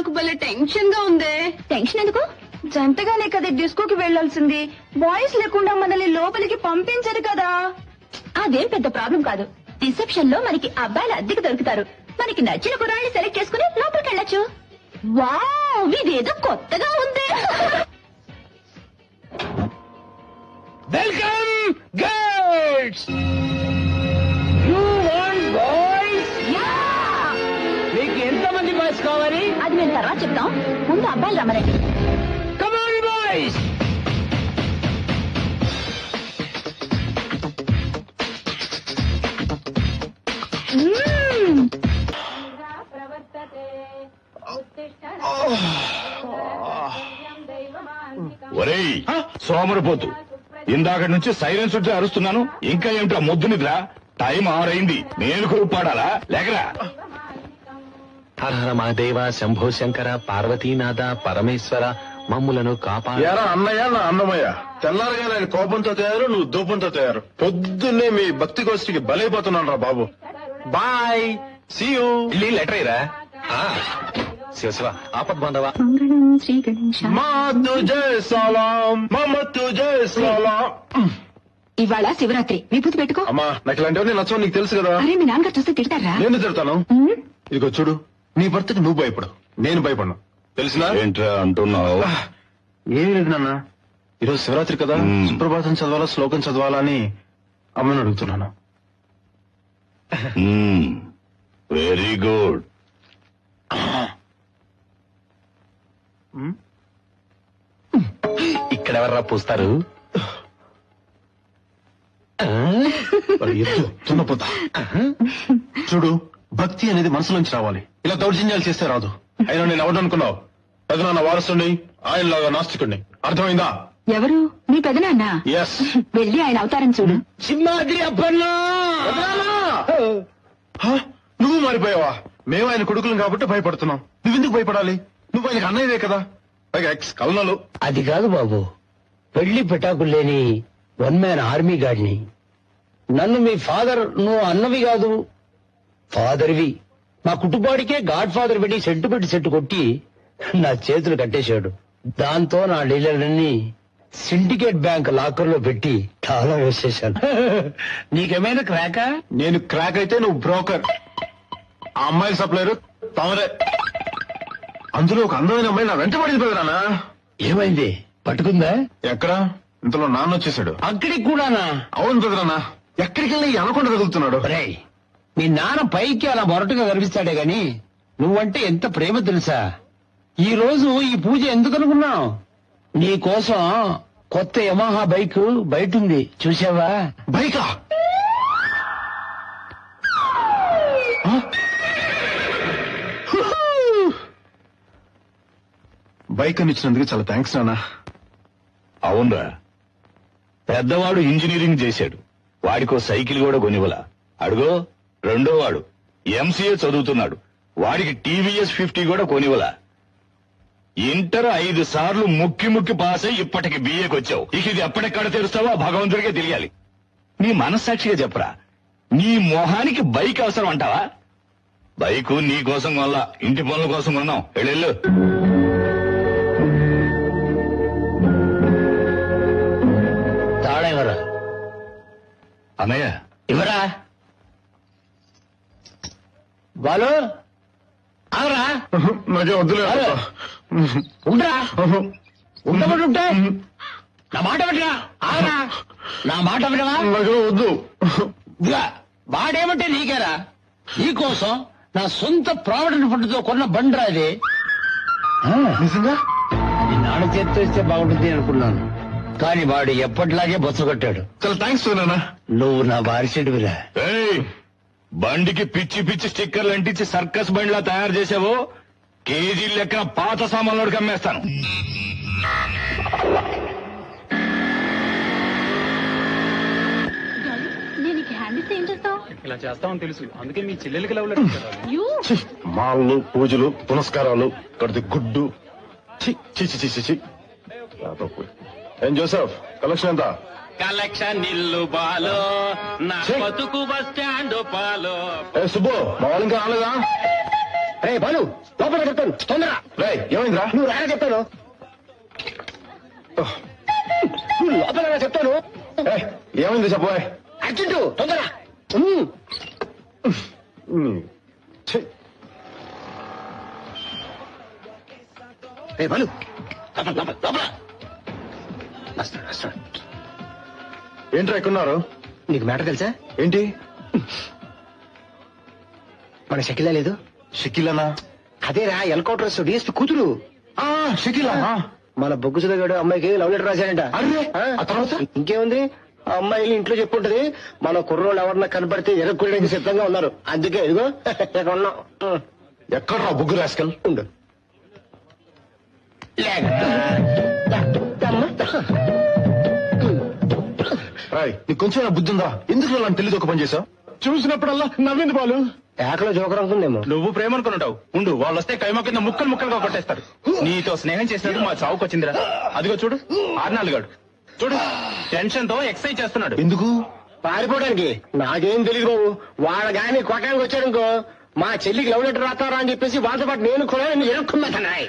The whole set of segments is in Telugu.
నాకు భలే టెన్షన్ గా ఉంది. టెన్షన్ ఎందుకు? జంటగానే కదా డిస్కోకి వెళ్లాల్సింది. బాయ్స్ లేకుండా మనల్ని లోపలికి పంపించరు కదా. అదేం పెద్ద ప్రాబ్లం కాదు. రిసెప్షన్ లో మనకి అబ్బాయిలు అద్దెకి దొరుకుతారు. మనకి నచ్చిన కుర్రాళ్ళని సెలెక్ట్ చేసుకుని లోపలికి వెళ్ళొచ్చు. వావ్, ఇదేదో కొత్తగా ఉంది. Welcome girls. You want boys? మీకు ఎంతమంది బాయ్స్ కావాలి? అది మేము తర్వాత చెప్తాం. ముందు అబ్బాయిలు రమ్మనండి. Come on boys. ఒరేయ్ సోమరిపోతు, ఇందాక నుంచి సైలెన్స్ ఉంటే అరుస్తున్నాను. ఇంకా ఏమిటా మొద్దు నిద్ర? టైం 6 అయింది. నేను కొడుపాడాలా? లేకరా. హర హర మహాదేవ, శంభో శంకర, పార్వతీనాథ, పరమేశ్వర, మమ్ములను కాపాడు. అన్నయ్య నా అన్నమయ్య, తెల్లారగా ఆయన కోపంతో తయారు, నువ్వు దూపంతో తయారు. పొద్దున్నే మీ భక్తి గోష్ఠికి బలైపోతున్నాను రా బాబు. Bye, see you. లెటర్ అయ్యరా. శివ శివ, ఆపద్ బాంధవ. మంగళం శ్రీ గణేశ. మా తుజే సలాం, మమ తుజే సలాం. ఇవాళ శివరాత్రి, విభూతి పెట్టుకో. అమ్మా, నాకు ఇలాంటివన్నీ నచ్చవు, నీకు తెలుసు కదా. అరే, మీ నాన్నగారు చూస్తే తిడతారా? నేను తిడతాను. ఇదిగో చూడు, నీ భర్తకి నువ్వు భయపడు, నేను భయపడను. తెలిసినా? ఏంట్రా అంటున్నావు? ఏం లేదు నాన్న, ఈరోజు శివరాత్రి కదా, సుప్రభాతం చదవాలా, శ్లోకం చదవాలా అని అమ్మని అడుగుతున్నాను. Very good. ఇక్కడెవర్రా పూస్తారు? తున్నపోతా. చూడు, భక్తి అనేది మనసులోంచి రావాలి, ఇలా దౌర్జన్యాలు చేస్తే రాదు. అయినా నేను ఎవరు అనుకున్నావు? పెదనాన్న వారసుని, ఆయనలాగా నాస్తికుడిని. అర్థమైందా? ఎవరు? మీ పెదనాన్న? ఎస్. వెళ్ళి ఆయన అవతారం చూడు. సింహాద్రి అప్పన్నా. నువ్వు మారిపోయావా? మేము ఆయన కొడుకులం కాబట్టి భయపడుతున్నాం. నువ్వెందుకు భయపడాలి? నువ్వు ఆయనకు అన్నయ్యవే కదా, పైగా ఎక్స్ కల్నలు. అది కాదు బాబు, పెళ్లి పెటాకులు లేని 1 మ్యాన్ ఆర్మీ గాడిని. నన్ను మీ ఫాదర్, నువ్వు అన్నవి కాదు ఫాదర్వి. మా కుటుంబానికే గాడ్ ఫాదర్ పెట్టి సెట్టు కొట్టి నా చేతులు కట్టేశాడు. దాంతో నా డీలర్లన్నీ సిండికేట్ బ్యాంక్ లాకర్ లో పెట్టి తాళం వేసేశాను. నీకేమైనా క్రాకా? నేను క్రాక్ అయితే నువ్వు బ్రోకర్. ఆ అమ్మాయిల సప్లైరు తమరే. అందులో ఒక అందమైన అమ్మాయి నా వెంట పడింది పెదనాన్న. ఏమైంది? పట్టుకుందా? ఎక్కడ? ఇంతలో నాన్న వచ్చేసాడు. అక్కడికి కూడానా? అవును పెదనాన్న, ఎక్కడికి వెళ్ళి అనకుండా తగులుతున్నాడు. రేయ్, మీ నాన్న పైకి అలా మొరటుగా కనిపిస్తాడే గాని నువ్వంటే ఎంత ప్రేమ తెలుసా? ఈ రోజు ఈ పూజ ఎందుకు అనుకున్నావు? నీ కోసం కొత్త యమహా బైక్ బయట ఉంది, చూసావా? బైకా? బైక్ అని ఇచ్చినందుకు చాలా థ్యాంక్స్ నాన్న. అవునరా, పెద్దవాడు ఇంజనీరింగ్ చేశాడు, వాడికో సైకిల్ కూడా కొనివ్వలా. అడుగో రెండో వాడు ఎంసీఏ చదువుతున్నాడు, వాడికి టీవీఎస్ 50 కూడా కొనివ్వలా. ఇంటర్ 5 సార్లు ముక్కి పాస్ అయి ఇప్పటికి బిఏకి వచ్చావు. ఇక ఇది ఎప్పటిక్కడ తెరుస్తావో భగవంతుడికే తెలియాలి. నీ మనస్సాక్షిగా చెప్పరా, నీ మొహానికి బైక్ అవసరం అంటావా? బైకు నీ కోసం కొనలా, ఇంటి పనుల కోసం కొన్నాం. వెళ్ళు. తాళం ఇవ్వరా? అన్నయ్య ఇవ్వరా బాలు? ఆగరా? నాకే వద్దులే. ఉండరా? ఉండబడుంటే నా మాట పెట్టరా? ఆగరా? నా మాట పెట్టవా? నాకే వద్దు. వాడేమంటే నీకేరా? నీకోసం నా సొంత ప్రావిడెంట్ ఫండ్ తో కొన్న బండ్రా ఇది. నిజంగా? నీ నాన్న చేత్తో ఇస్తే బాగుంటుంది అనుకున్నాను, కానీ వాడు ఎప్పటిలాగే బొత్స కొట్టాడు. చాలా థ్యాంక్స్ నాన్న. నువ్వు నా బారిసెడివిరా. బండికి పిచ్చి స్టిక్కర్లు అంటించి సర్కస్ బండిలా తయారు చేసావో కేజీ లెక్కన పాత సామాన్లోకి అమ్మేస్తాను. నేను హ్యాండ్ ఇస్తే ఏం చేస్తావు? ఇలా చేస్తామని తెలుసు, అందుకే మీ చెల్లెలకి లవ్ లెటర్ ఇచ్చారు. మాళ్ళు, పూజలు, పునస్కారాలు, కడితే గుడ్డు. ఏం జోసెఫ్, కలెక్షన్ ఎంత? కలెక్షన్ ఇల్లు బాలో, నా బతుకు బస్ స్టాండ్ పాలో. ఏ సుబ్బు, మా వాళ్ళు ఇంకా రాలేదా? రే బాలు లోపల చెప్తాను తొందర. రేయ్ ఏమైందిరా? నువ్వు రాగా చెప్తాను. నువ్వు లోపల చెప్తాను. ఏయ్, ఏమైంది చెప్పబోయ్. అర్జెంటు తొందర. రే బాలు లోపల లోపల లోపల. వస్తాడు వస్తాడు. ఏంట్రా ఎక్కున్నారు? నీకు మ్యాటర్ తెలుసా? ఏంటి? మన షకిలా లేదు? షకీలనా? అదేరా హెలికాప్టర్స్ డిఎస్పీ కూతురు. షకీలా? మన బొగ్గు సుధగాడు అమ్మాయికి లవ్ లెటర్ రాశాడంట. అరే, ఆ? ఆ తర్వాత? ఇంకేముంది, ఆ అమ్మాయిలు ఇంట్లో చెప్పుంటది మన కుర్రోళ్ళు ఎవరన్నా కనపడితే ఎరక్కోయడానికి సిద్ధంగా ఉన్నారు. అందుకే ఇదిగో ఇక్కడ ఉన్నాం. ఎక్కడ్రా బుగ్గు రాస్కల్? ఉండు. రాయ్, నీకు కొంచెం బుద్ధి ఉందా? ఎందుకు నన్ను తెలియదు ఒక పని చేసావు? చూసినప్పుడల్లా నవ్వింది బాలు. ఏకలో జోకర్ అనుకుందేమో. నువ్వు ప్రేమ అనుకుంటావు. ఉండు, వాళ్ళు వస్తే కైమా కింద ముక్కలు ముక్కలుగా కొట్టేస్తారు. నీతో స్నేహం చేసినట్టు మా చావుకు వచ్చిందిరా. అదిగో చూడు ఆర్నాలుగాడు, చూడు టెన్షన్ తో ఎక్సర్సైజ్ చేస్తున్నాడు. ఎందుకు? పారిపోవడానికి. నాకేం తెలియదు బాబు. వాళ్ళ గాని కొట్టడానికి వచ్చారనుకో మా చెల్లికి లవ్ లెటర్ రాస్తారా అని చెప్పేసి వాళ్ళతో పాటు నేను కూడా ఎరుక్కున్నాయి.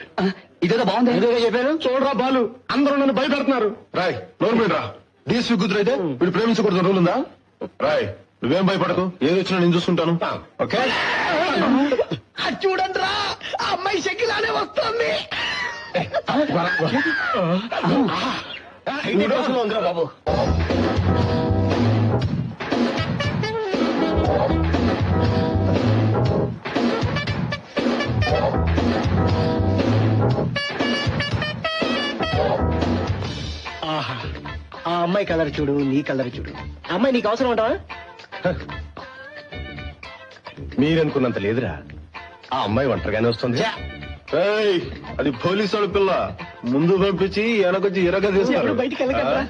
ఇదేదో బాగుంది. ఇదిగా చెప్పాను. చూడరా బాలు, అందరూ నన్ను భయపెడుతున్నారు. రాయ్ నోరు మీడరా. డిఎస్పీ కూతురైతే వీడు ప్రేమించకూడదు రూల్ ఉందా? రాయ్ నువ్వేం భయపడకు, ఏది వచ్చినా నేను చూసుకుంటాను. ఓకే? చూడండి రా, ఆ అమ్మాయి షకిలానే వస్తుంది. ఉందిరా బాబు. ఆహా, ఆ అమ్మాయి కలర్ చూడు, నీ కలర్ చూడు. ఆ అమ్మాయి నీకు అవసరం ఉంటావా? మీరనుకున్నంత లేదురా. ఆ అమ్మాయి ఒంటరిగానే వస్తుంది. ఛా! ఏయ్, అది పోలీసు వాడు పిల్ల. ముందు పంపించి వెనకొచ్చి ఎరగా తీస్తారు. ఎవరు బయటికి వెళ్ళగలరా?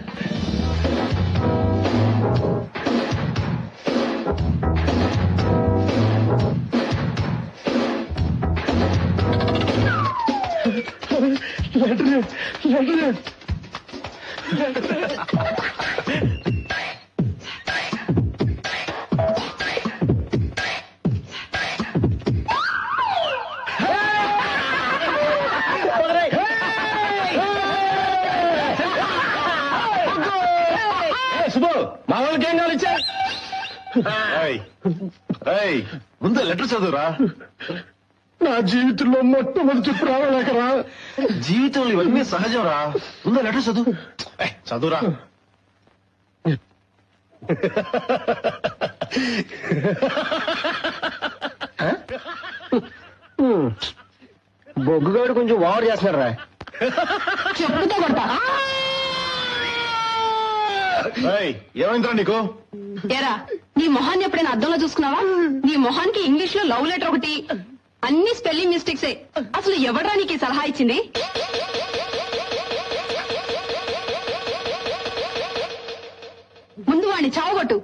శుభు, మా వాళ్ళకి ఏం కావాలి ఇచ్చా? ముందు లెటర్ చదువురా. నా జీవితంలో మొట్టమొదటి రావలేకరా. జీవితంలో ఇవన్నీ సహజం రా. ముందు లెటర్ చదువు. చదువురా. బొగ్గుగాడు కొంచెం ఓవర్ చేస్తున్నాడు రా. చెప్పుతో కొడతా. ఏమైందిరా నీకు? ఎరా, నీ మొహాన్ని ఎప్పుడైనా అద్దంలో చూసుకున్నావా? నీ మొహానికి ఇంగ్లీష్ లో లవ్ లెటర్ ఒకటి, అన్ని స్పెల్లింగ్ మిస్టేక్సే. అసలు ఎవడ్రా నీకు ఈ సలహా ఇచ్చింది? ముందు వాడిని చావగొట్టు.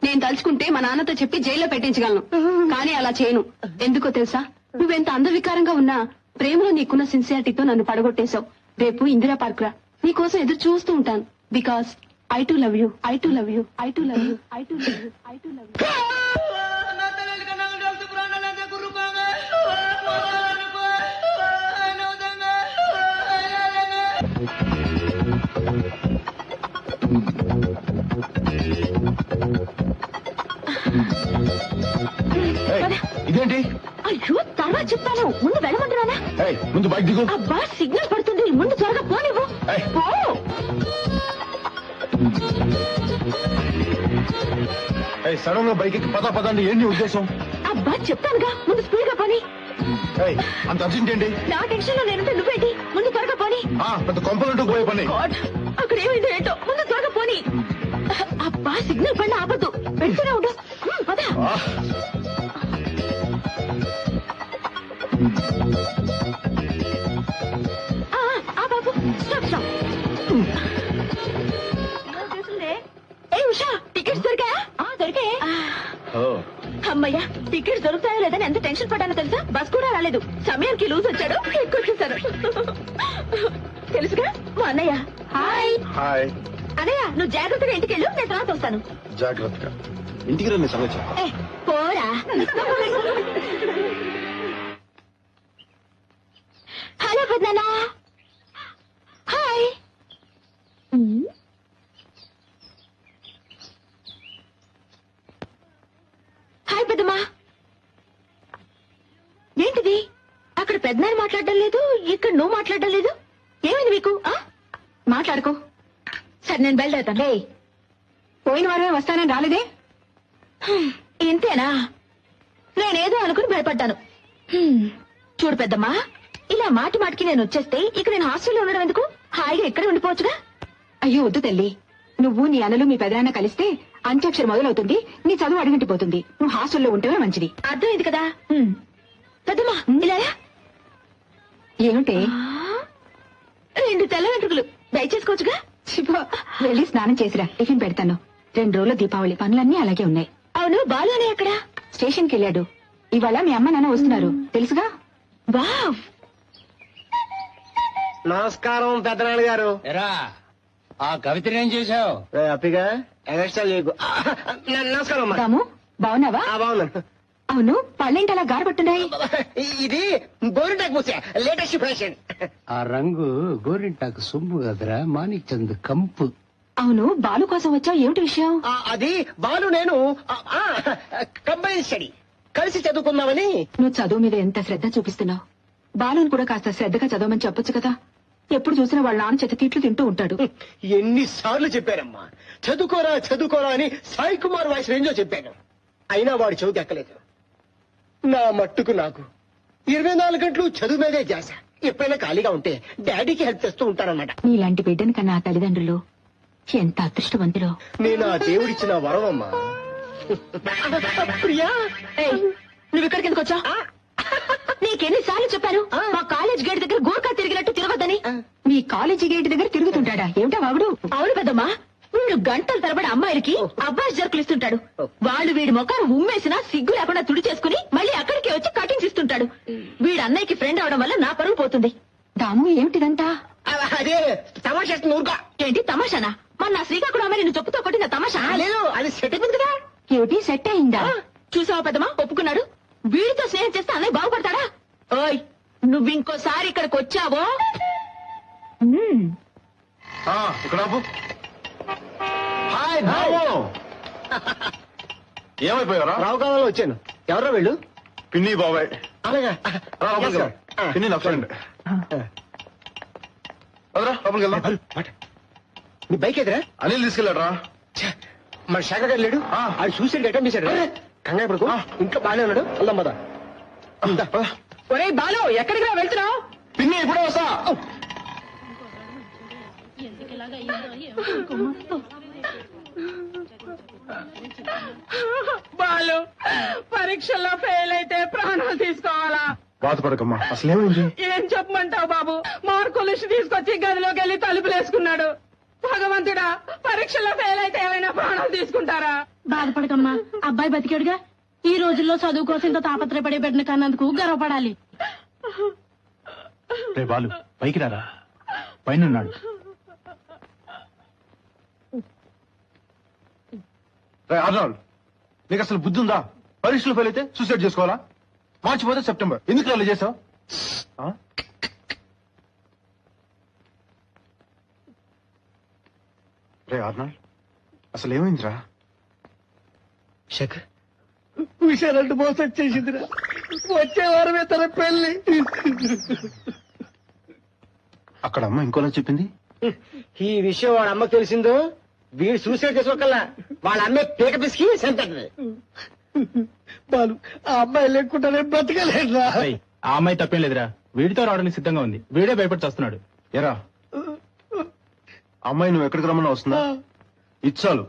నేను తలుచుకుంటే మా నాన్నతో చెప్పి జైల్లో పెట్టించగలను, కానీ అలా చేయను. ఎందుకో తెలుసా? నువ్వెంత అందవికారంగా ఉన్నా ప్రేమలో నీకున్న సిన్సియారిటీతో నన్ను పడగొట్టేశావు. రేపు ఇందిరా పార్క్ రా, నీకోసం ఎదురు చూస్తూ ఉంటాను. Because I to love you, I to love you, I to love you, I to love you, I to love you. ఇదేంటి? అయ్యో తర్వాత చెప్తాను, ముందు వెళ్ళమంటున్నానా? ముందు బైక్ దిగు. అబ్బా సిగ్నల్ పడుతుంది, ముందు త్వరగా పోనివ్వు. ఏయ్. పో. సడన్ గా బైక్ ఎక్కి పద అంటే ఏంటి ఉద్దేశం? అబ్బా చెప్తానుగా, ముందు స్పీడ్ గా పోని. అంత అర్జెంట్ ఏంటి? నా టెన్షన్ లో నేనుంటే నువ్వేంటి? ముందు త్వరగా పోని. పెద్ద కొంపలంటూ పోయే పని. గాడ్, అక్కడ ఏమైందో ఏంటో, ముందు త్వరగా పోని. అబ్బా సిగ్నల్ పడిన ఆపద్దు, పెడుతూనే ఉండు. పద. ఆ బాబు, స్టాప్ స్టాప్. ఏ ఉషా, టికెట్స్ దొరికాయా? దొరికాయే. అమ్మయ్యా, టికెట్స్ దొరుకుతాయో లేదని ఎంత టెన్షన్ పడ్డానో తెలుసా? బస్ కూడా రాలేదు, సమయానికి లూజ్ వచ్చాడు, ఎక్కువచ్చేసారు. తెలుసుగా మా అన్నయ్య. Hi hi. అన్నయ్య, నువ్వు జాగ్రత్తగా ఇంటికి వెళ్ళు, నేను తర్వాత వస్తాను. జాగ్రత్తగా. ఇంటికి రండి సంగతి. ఏ, పోరా. హలో పెద్దనా. హాయ్. హాయ్ పెద్దమ్మా. ఏంటిది? అక్కడ పెద్దనాన్న మాట్లాడడం లేదు, ఇక్కడ నువ్వు మాట్లాడడం లేదు. ఏమైంది మీకు? మాట్లాడుకో. సరే నేను బయలుదేరుతాను. పోయిన వారమే వస్తానని రాలేదే? ఇంతేనా? నేనేదో అనుకుని భయపడ్డాను. చూడు పెద్దమ్మా, ఇలా మాటి మాటికి నేను వచ్చేస్తే ఇక నేను హాస్టల్లో ఉండడం ఎందుకు? హాయిగా ఇక్కడే ఉండిపోవచ్చుగా. అయ్యో వద్దు తల్లి, నువ్వు నీ అన్నలు మీ పెదనాన్న కలిస్తే అంత్యాక్షరి మొదలవుతుంది, నీ చదువు అడుగంటిపోతుంది. నువ్వు హాస్టల్లో ఉంటేనే మంచిది. అర్థమైంది కదా? పెద్దమ్మా ఇలా రా. ఏమిటే? 2 తెల్ల వెంట్రుకలు దయచేసుకోవచ్చుగా. శివ, వెళ్ళి స్నానం చేసిరా, టిఫిన్ పెడతాను. 2 రోజుల దీపావళి పనులన్నీ అలాగే ఉన్నాయి. అవును, బాలు అనే అక్కడ స్టేషన్కి వెళ్ళాడు. ఇవాళ మీ అమ్మ నాన్న వస్తున్నారు తెలుసుగా. వావ్. నమస్కారం పెద్దనాన్న గారు. ఎరా ఆ కవితని ఏం చేశావు? అప్పిగా ఎగస్ట్రా చేయకు. నమస్కారం అమ్మా. రాము, బాగున్నావా? బాగున్నాను. అవును, పళ్ళేంటి అలా గారపట్టున్నాయి? ఇది గోరింటాకు పూసే లేటెస్ట్ ఫ్యాషన్. ఆ రంగు గోరింటాకు సొమ్ము కదరా, మాణిక్ చంద్ కంపు. అవును, బాలు కోసం వచ్చావు, ఏమిటి విషయం? అది బాలు నేను కంబైన్ స్టడీ కలిసి చదువుకుందామని. నువ్వు చదువు మీద ఎంత శ్రద్ధ చూపిస్తున్నావు. బాలుని కూడా కాస్త శ్రద్ధగా చదవమని చెప్పొచ్చు కదా. ఎప్పుడు చూసినా వాళ్ళ నాన్న చేత తిట్లు తింటూ ఉంటాడు. ఎన్నిసార్లు చెప్పారమ్మా, చదువుకోరా చదువుకోరా అని సాయి కుమార్ వాయిస్ రేంజో చెప్పాను. అయినా వాడు చదువు ఎక్కలేదు. నా మట్టుకు నాకు 24 గంటలు చదువు మీదే ధ్యాస. ఎప్పుడైనా ఖాళీగా ఉంటే డాడీకి హెల్ప్ చేస్తూ ఉంటారన్నమాట. నీలాంటి బిడ్డని కన్నా ఆ తల్లిదండ్రులు ఎంత అదృష్టవంతులో. నేను ఆ దేవుడిచ్చిన వరం అమ్మా. ప్రియా, ఏయ్, నువ్వు ఇక్కడికి ఎందుకు వచ్చా? నీకెన్నిసార్లు చెప్పాను మా కాలేజ్ గేట్ దగ్గర గోర్ఖా తిరిగినట్టు తిరగద్దని. మీ కాలేజీ గేట్ దగ్గర తిరుగుతుంటాడా? ఏమిటా వాగుడు? అవును పెద్దమ్మా, వీడు గంటల తరబడి అమ్మాయిలకి అబ్బాయి జరుకులు ఇస్తుంటాడు. వాళ్ళు వీడి మొఖాన్ని ఉమ్మేసినా సిగ్గు లేకుండా తుడి చేసుకుని మళ్ళీ అక్కడికి వచ్చి కటింగ్స్ ఇస్తుంటాడు. వీడు అన్నయ్యకి ఫ్రెండ్ అవడం వల్ల నా పరువు పోతుంది. దాము, ఏమిటిదంతా? అదే తమాషా ఊరుగా. ఏంటి తమాషానా? మన నా శ్రీకాకుళం అమ్మాయి నిన్ను చెప్పుతో కొట్టిన తమాషా? లేదు, అది సెట్ అయిపోయింది కదా. ఏమిటి సెట్ అయిందా? చూసావా పెద్దమ్మా, ఒప్పుకున్నాడు. వీడితో స్నేహం చేస్తే అన్నయ్య బాగుపడతాడా? ఓయ్, నువ్వు ఇంకోసారి ఇక్కడికి వచ్చావో ఇక్కడ ఆపు. హాయ్ బాబు. ఏమైపోయారా? రావు కాలంలో వచ్చాను. ఎవరో వెళ్ళు. పిన్ని బాబాయ్. అలాగా పిన్ని నా ఫ్రెండ్. అదరా లోపలికి వెళ్దాం. నీ బైక్ ఎదురా? అనిల్ తీసుకెళ్ళాడరా. మన శాఖ గారు లేడు. అది సూసైడ్ అటెంప్ట్ చేశాడు. కంగారు పడుకో, ఇంట్లో బాగానే ఉన్నాడు. వెళ్దాం పద. ఒరే బాలు, ఎక్కడికి వెళ్తున్నావు? పిన్ని ఇప్పుడే వస్తా. బాలు, పరీక్షల్లో ఫెయిల్ అయితే ప్రాణాలు తీసుకోవాలా? బాధపడకమ్మా, అసలు ఏమైంది? ఏం చెప్పమంటావు బాబు? మార్కుల లిస్టు తీసుకొచ్చి గదిలోకి వెళ్ళి తలుపులేసుకున్నాడు. భగవంతుడా, పరీక్షల్లో ఫెయిల్ అయితే ఏమైనా ప్రాణాలు తీసుకుంటారా? బాధపడకమ్మా, అబ్బాయి బతికాడుగా. ఈ రోజుల్లో చదువు కోసం ఇంత తాపత్రయపడే బిడ్డను కన్నందుకు గర్వపడాలి. రే బాలు, పైకి రారా, పైన ఉన్నాడు. రే ఆర్నాల్డ్, నీకు అసలు బుద్ధి ఉందా? పరీక్షలు ఫెయిల్ అయితే సూసైడ్ చేసుకోవాలా? మార్చి పోతే సెప్టెంబర్. ఎందుకు అలా చేసావు? రే ఆర్నాల్డ్, అసలు ఏమైందిరా? శేఖర్, విషయాలంటూ మోసం చేసిందిరా. వచ్చే వారమే తన పెళ్లి. అక్కడ అమ్మ ఇంకోలా చెప్పింది. ఈ విషయం వాడు అమ్మకు తెలిసిందో వీడు సూసైడ్ చేసుకోకల్లా వాళ్ళ అమ్మే పీక పిసికి చంపేస్తుంది. బాలు, ఆ అమ్మాయి లేకుండానే బ్రతకలేదురా. రేయ్, ఆ అమ్మాయి తప్పేం లేదురా, వీడితో రావడానికి సిద్ధంగా ఉంది. వీడే భయపడి చేస్తున్నాడు. ఎరా అమ్మాయి నువ్వు ఎక్కడికి రమ్మన్నా వస్తుందా? ఇచ్చాలు.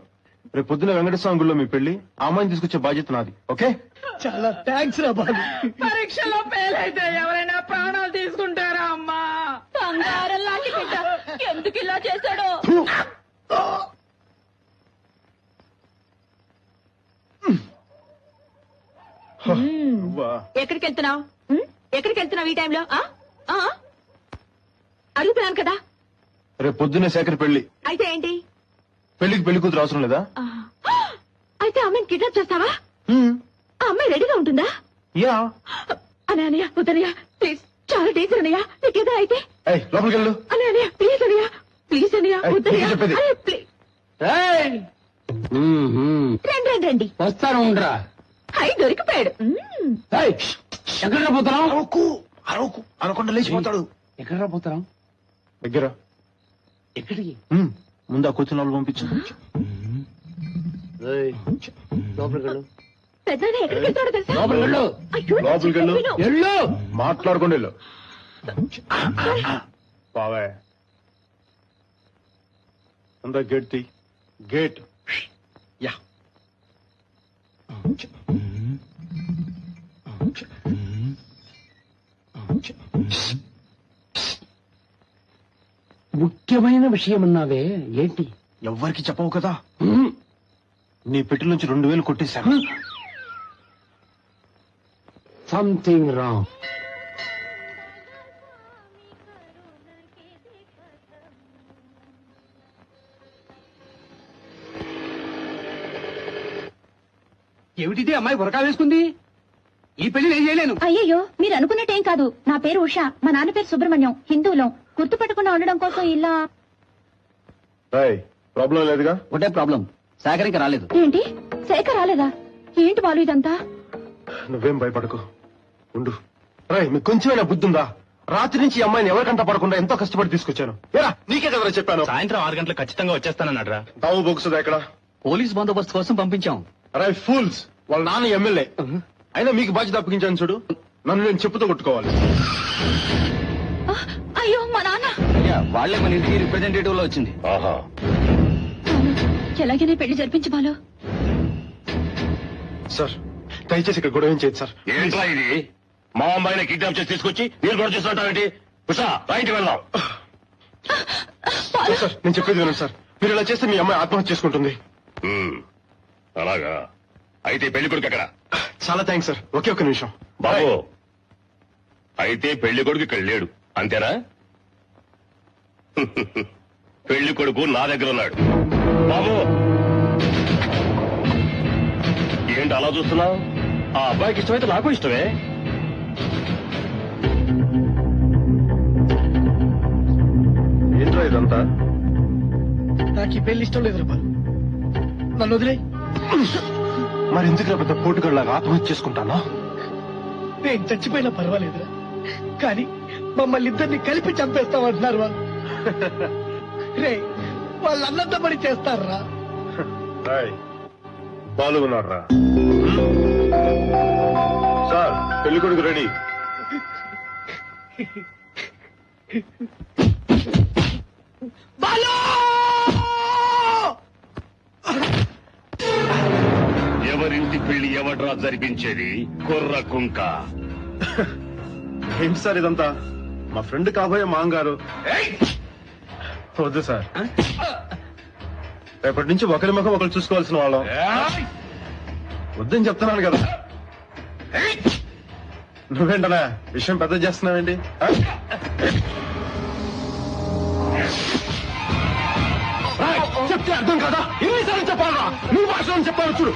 రేపు పొద్దున వెంకటస్వామి గుళ్ళో మీ పెళ్లి. ఆ అమ్మాయిని తీసుకొచ్చే బాధ్యత నాది. ఓకే? చాలా థ్యాంక్స్ రా బాలు. పరీక్షలో ఫెయిల్ అయితే ఎవరైనా ప్రాణాలు తీసుకుంటారా అమ్మా? బంగారం లాంటి బిడ్డ ఎందుకు ఇలా చేశాడో. ఎక్కడికి వెళ్తున్నావు? ఎక్కడికి వెళ్తున్నావు ఈ టైంలో? అడుగుతున్నాను కదా. రేపు పొద్దున్నే శేఖర్ పెళ్లి. అయితే ఏంటి? పెళ్లికి పెళ్లి కూతురు అవసరం లేదా? అయితే అమ్మాయిని కిడ్నాప్ చేస్తావా? ఆ అమ్మాయి రెడీగా ఉంటుందా? యా అనయ్య వద్దనయ్య ప్లీజ్, చాలా డేంజర్ అన్నయ్య, నీకేదో అయితే. లోపలికి వెళ్ళు. అనయ్య ప్లీజ్ అనయ్య, ప్లీజ్ అనయ్య వద్దనయ్య. నీకే చెప్పేది. అరే, ప్లీజ్. ఏయ్! రండి రండి. వస్తాను ఉండరా. అయి దొరికిపోయాడు. ఏయ్! ఎక్కడ పోతున్నావు? అరవకు అనకుండా లేచిపోతాడు. ఎక్కడ పోతున్నావు? దగ్గర ఎక్కడికి? ముందు ఆ కూర్చున్న వాళ్ళు పంపించు. ఏయ్! లోపలికి వెళ్ళు. పెద్దనే ఎక్కడికి వెళ్తాడో తెలుసా? లోపలికి వెళ్ళు. అయ్యో, నా లోపలికి వెళ్ళు. చెప్పు విను. వెళ్ళు. మాట్లాడుకోండి వెళ్ళు. బావే అందా గేట్ తీ. Gate yeah. ముఖ్యమైన విషయం అన్నావే, ఏంటి? ఎవ్వరికి చెప్పవు కదా. నీ పెట్టెల నుంచి 2000 కొట్టేశాను. Something wrong. ఏమిటిది అమ్మాయి బురకా వేసుకుంది? ఈ పెళ్లి నేను చేయలేను. అయ్యయ్యో, మీరు అనుకున్నట్టేం కాదు. నా పేరు ఉషా, మా నాన్న పేరు సుబ్రహ్మణ్యం, హిందువులం. గుర్తుపట్టకుండా ఉండడం కోసం ఇలా. ప్రాబ్లం లేదుగా. ఒకటే ప్రాబ్లం, సాగరికి రాలేదు. ఏంటి, శేఖర్ రాలేదా? ఏంటి బాలు ఇదంతా? నువ్వేం భయపడకు, ఉండు. రాయ్, మీకు కొంచెమైనా బుద్ధి ఉందా? రాత్రి నుంచి ఈ అమ్మాయిని ఎవరికంట పడకుండా ఎంతో కష్టపడి తీసుకొచ్చాను. ఏరా, నీకే కదరా చెప్పాను. సాయంత్రం 6 గంటలకు ఖచ్చితంగా వచ్చేస్తానన్నాడు రా. దావు బొక్సుదా ఇక్కడ? పోలీస్ బందోబస్తు కోసం పంపించాం. రాయ్ ఫూల్స్, వాళ్ళ నాన్న ఎమ్మెల్యే అయినా మీకు బాధ్యత అప్పగించాను చూడు. నన్ను నేను చెప్పుతో కొట్టుకోవాలి. అయ్యో మా నాన్న. వాళ్లే మన ఇంటికి రిప్రజెంటేటివ్ లో వచ్చింది. ఆహా, ఎలాగైనా పెళ్లి జరిపించి బాలు. సార్ దయచేసి ఇక్కడ గొడవ ఏం చేయదు సార్. ఏంట్రా ఇది? మా అమ్మాయిని కిడ్నాప్ చేసి తీసుకొచ్చి నేను కూడా చేస్తుంటావేంటి? ఉషా, బయటికి వెళ్దాం. సార్ నేను చెప్పేది వినండి సార్. మీరు ఇలా చేస్తే మీ అమ్మాయి ఆత్మహత్య చేసుకుంటుంది. అలాగా? అయితే పెళ్లి కొడుకు ఎక్కడ? చాలా థ్యాంక్స్ సార్. ఒకే ఒక నిమిషం బాబు, అయితే పెళ్లి కొడుకు ఇక్కడ లేడు అంతేనా? పెళ్లి కొడుకు నా దగ్గర ఉన్నాడు. బాబు, ఏంటి అలా చూస్తున్నావు? ఆ అబ్బాయికి ఇష్టమైతే నాకు ఇష్టమే. ఏంట్రా ఇదంతా? నాకు ఈ పెళ్లి ఇష్టం లేదు రూపాయలు, నన్ను వదిలే. మరి ఎందుకు పెద్ద పోటుగాళ్ళగా ఆత్మహత్య చేసుకుంటానా? నేను చచ్చిపోయినా పర్వాలేదురా, కానీ మమ్మల్ని ఇద్దరిని కలిపి చంపేస్తామంటున్నారు వాళ్ళు. రే, వాళ్ళు అన్నంత పని చేస్తారా? బాలుగున్నాడు రా. సార్ పెళ్లి కొడుకు రెడీ. ఎవరింటి పెళ్లి ఎవడ్రా జరిపించేది? కుర్ర కుంక. ఏంటి సార్ ఇదంతా? మా ఫ్రెండ్ కాబోయే మాంగారు. వద్దు సార్, రేపటి నుంచి ఒకరి ముఖం ఒకరు చూసుకోవాల్సిన వాళ్ళం. వద్దని చెప్తున్నాను కదా. నువ్వేంటనా విషయం పెద్ద చేస్తున్నావేంటి? చెప్తే అర్థం కదా? ఎన్నిసార్లు చెప్పాలా? నీ భాషలో చెప్పాలి చూడు.